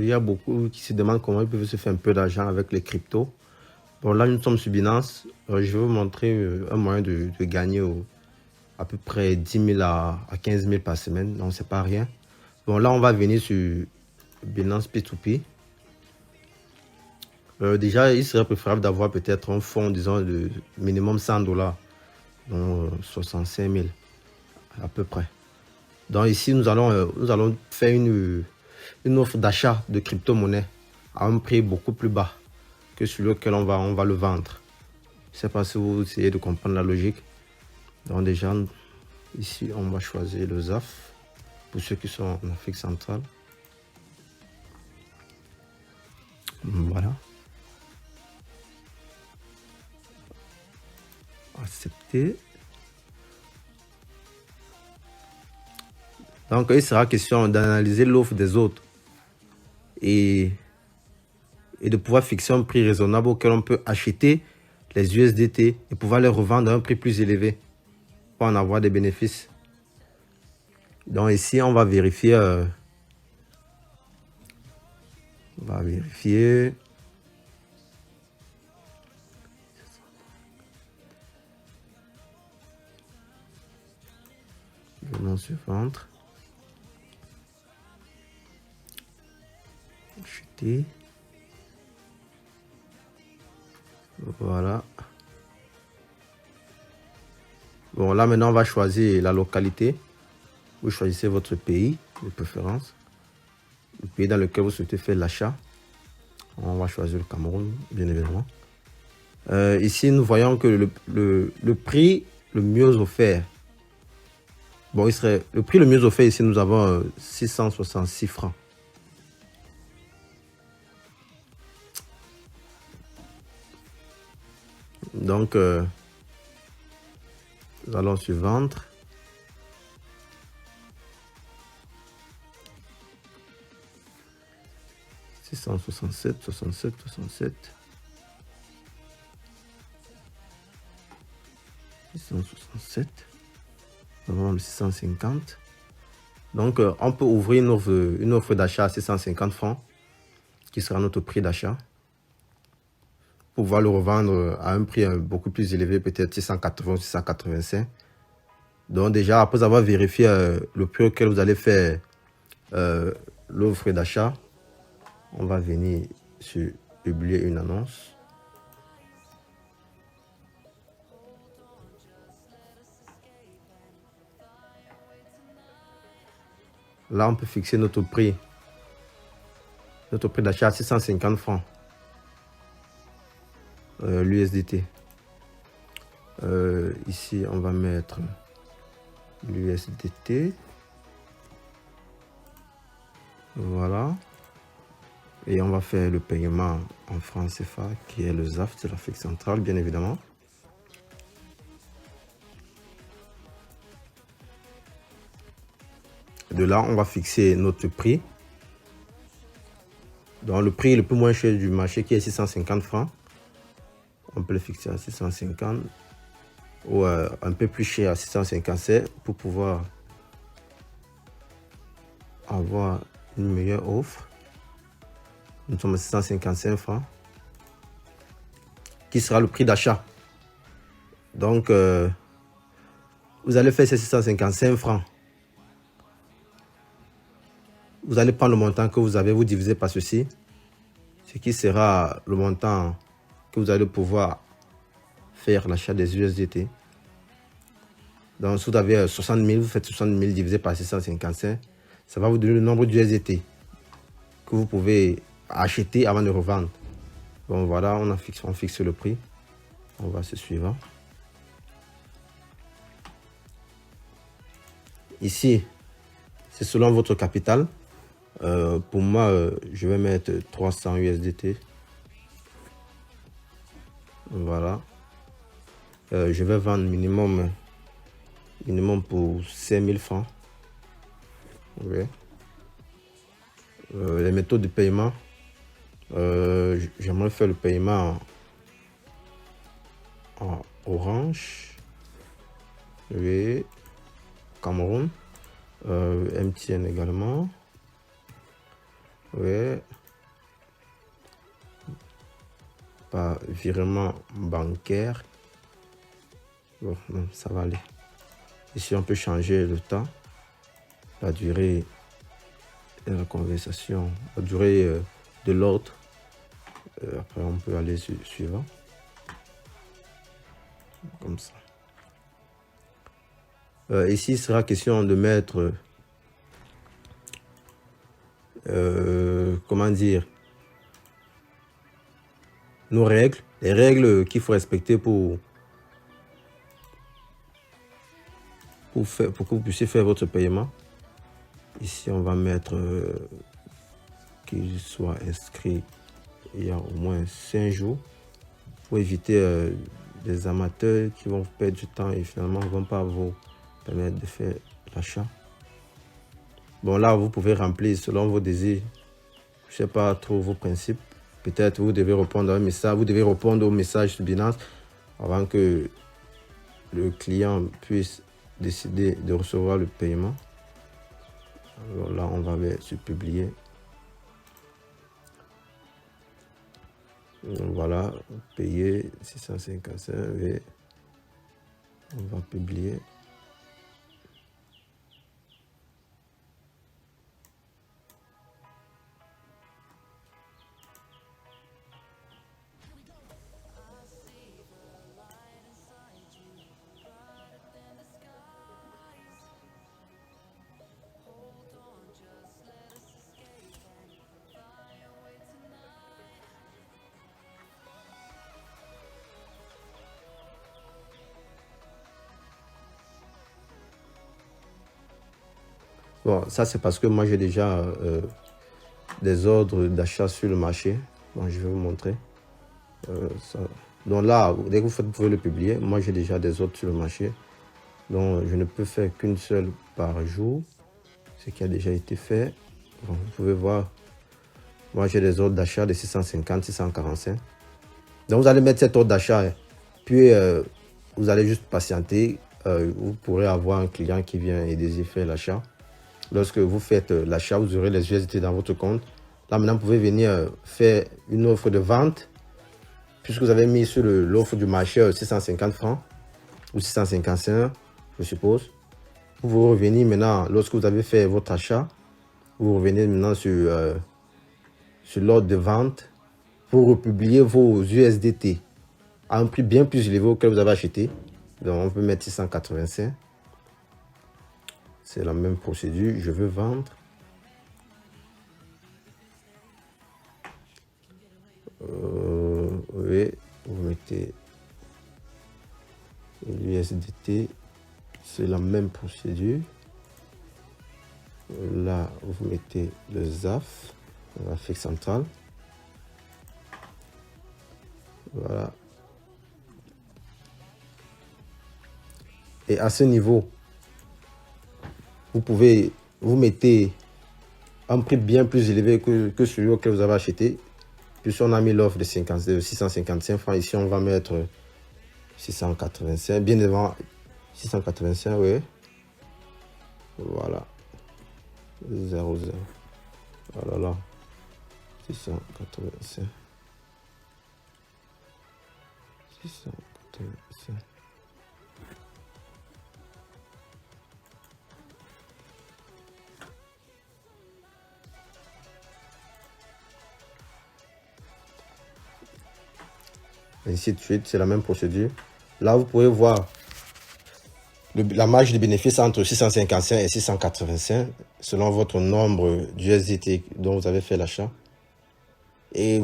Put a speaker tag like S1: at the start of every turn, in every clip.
S1: Il y a beaucoup qui se demandent comment ils peuvent se faire un peu d'argent avec les cryptos. Bon, là, nous sommes sur Binance. Je vais vous montrer un moyen de gagner à peu près 10 000 à 15 000 par semaine. Donc, c'est pas rien. Bon, là, on va venir sur Binance P2P. Déjà, il serait préférable d'avoir peut-être un fonds, disons, de minimum 100 $, donc 65 000 à peu près. Donc ici, nous allons faire une offre d'achat de crypto-monnaie à un prix beaucoup plus bas que sur lequel on va le vendre. Je ne sais pas si vous essayez de comprendre la logique. Donc déjà, ici, on va choisir le ZAF pour ceux qui sont en Afrique centrale. Voilà. Accepter. Donc, il sera question d'analyser l'offre des autres et de pouvoir fixer un prix raisonnable auquel on peut acheter les USDT et pouvoir les revendre à un prix plus élevé pour en avoir des bénéfices. Donc ici, on va vérifier. Venons sur vendre. Acheter. Voilà. Bon, là maintenant, on va choisir la localité. Vous choisissez votre pays de préférence. Le pays dans lequel vous souhaitez faire l'achat. On va choisir le Cameroun, bien évidemment. Ici, nous voyons que le prix le mieux offert. Bon, il serait le prix le mieux offert ici, nous avons 666 francs. Donc, nous allons sur vendre. « 667, 67, 67. 667. Nous avons le 650. Donc, on peut ouvrir une offre d'achat à 650 francs, qui sera notre prix d'achat, pour pouvoir le revendre à un prix beaucoup plus élevé, peut-être 680, 685. Donc, déjà, après avoir vérifié le prix auquel vous allez faire l'offre d'achat, on va venir sur publier une annonce. Là, on peut fixer notre prix d'achat à 650 francs. L'USDT. Ici, on va mettre l'USDT. Voilà. Et on va faire le paiement en francs CFA, qui est le ZAF de l'Afrique centrale, bien évidemment. De là, on va fixer notre prix. Donc, le prix le plus moins cher du marché, qui est 650 francs. On peut le fixer à 650 ou un peu plus cher à 657 pour pouvoir avoir une meilleure offre. Nous sommes à 655 francs, qui sera le prix d'achat. Donc, vous allez faire ces 655 francs. Vous allez prendre le montant que vous avez, vous divisez par ceci, ce qui sera le montant que vous allez pouvoir faire l'achat des USDT. Donc, si vous avez 60 000, vous faites 60 000 divisé par 655. Ça va vous donner le nombre d'USDT que vous pouvez acheter avant de revendre. Bon, voilà, on fixe le prix. On va sur suivant. Ici, c'est selon votre capital. Pour moi, je vais mettre 300 USDT. Voilà. Je vais vendre minimum pour 5000 francs. Okay. Les méthodes de paiement. J'aimerais faire le paiement en Orange. Oui. Cameroun. MTN également. Oui. Par virement bancaire. Bon, non, ça va aller. Ici, on peut changer le temps, la durée de la conversation, la durée de l'ordre. Après, on peut aller sur suivant. Comme ça. Ici, il sera question de mettre, comment dire, nos règles, les règles qu'il faut respecter pour que vous puissiez faire votre paiement. Ici, on va mettre qu'il soit inscrit il y a au moins 5 jours pour éviter des amateurs qui vont perdre du temps et finalement ne vont pas vous permettre de faire l'achat. Bon, là, vous pouvez remplir selon vos désirs. Je ne sais pas trop vos principes. Peut-être vous devez répondre à un message, vous devez répondre au message sur Binance avant que le client puisse décider de recevoir le paiement. Alors là, on va aller sur publier. Donc voilà, payer 655 et on va publier. Bon, ça c'est parce que moi j'ai déjà des ordres d'achat sur le marché. Bon, je vais vous montrer. Ça. Donc là, dès que vous faites, vous pouvez le publier. Moi j'ai déjà des ordres sur le marché. Donc je ne peux faire qu'une seule par jour. Ce qui a déjà été fait. Bon, vous pouvez voir. Moi j'ai des ordres d'achat de 650, 645. Donc vous allez mettre cet ordre d'achat. Puis vous allez juste patienter. Vous pourrez avoir un client qui vient et désire faire l'achat. Lorsque vous faites l'achat, vous aurez les USDT dans votre compte. Là, maintenant, vous pouvez venir faire une offre de vente. Puisque vous avez mis sur l'offre du marché 650 francs ou 655, je suppose. Vous revenez maintenant, lorsque vous avez fait votre achat, vous revenez maintenant sur l'ordre de vente pour republier vos USDT à un prix bien plus élevé auquel vous avez acheté. Donc, on peut mettre 685. C'est la même procédure. Je veux vendre. Oui, vous mettez l'USDT. C'est la même procédure. Là, vous mettez le ZAF, l'Afrique centrale. Voilà. Et à ce niveau, vous mettez un prix bien plus élevé que celui auquel vous avez acheté. Puis on a mis l'offre de 655 francs. Ici, on va mettre 685. Bien devant 685, oui. Voilà. 0, 0. Voilà là. 685. 685. Ainsi de suite, c'est la même procédure. Là, vous pouvez voir la marge de bénéfice entre 655 et 685 selon votre nombre d'USDT dont vous avez fait l'achat. Et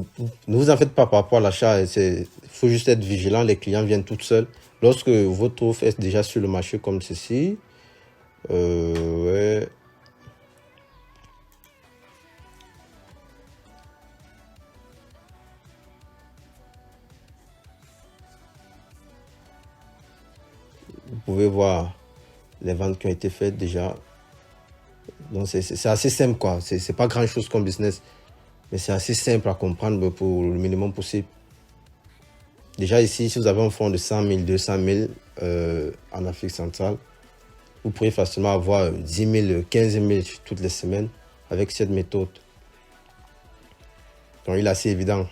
S1: ne vous en faites pas par rapport à l'achat. Il faut juste être vigilant. Les clients viennent tout seuls. Lorsque votre offre est déjà sur le marché comme ceci, ouais. Vous pouvez voir les ventes qui ont été faites déjà. Donc c'est assez simple quoi. C'est pas grand chose comme business. Mais c'est assez simple à comprendre pour le minimum possible. Déjà ici, si vous avez un fonds de 100 000, 200 000 en Afrique centrale, vous pourrez facilement avoir 10 000, 15 000 toutes les semaines avec cette méthode. Donc il est assez évident.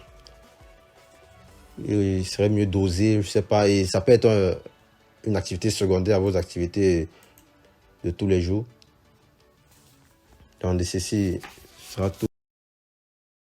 S1: Il serait mieux doser, je sais pas, et ça peut être une activité secondaire à vos activités de tous les jours. Donc ceci sera tout.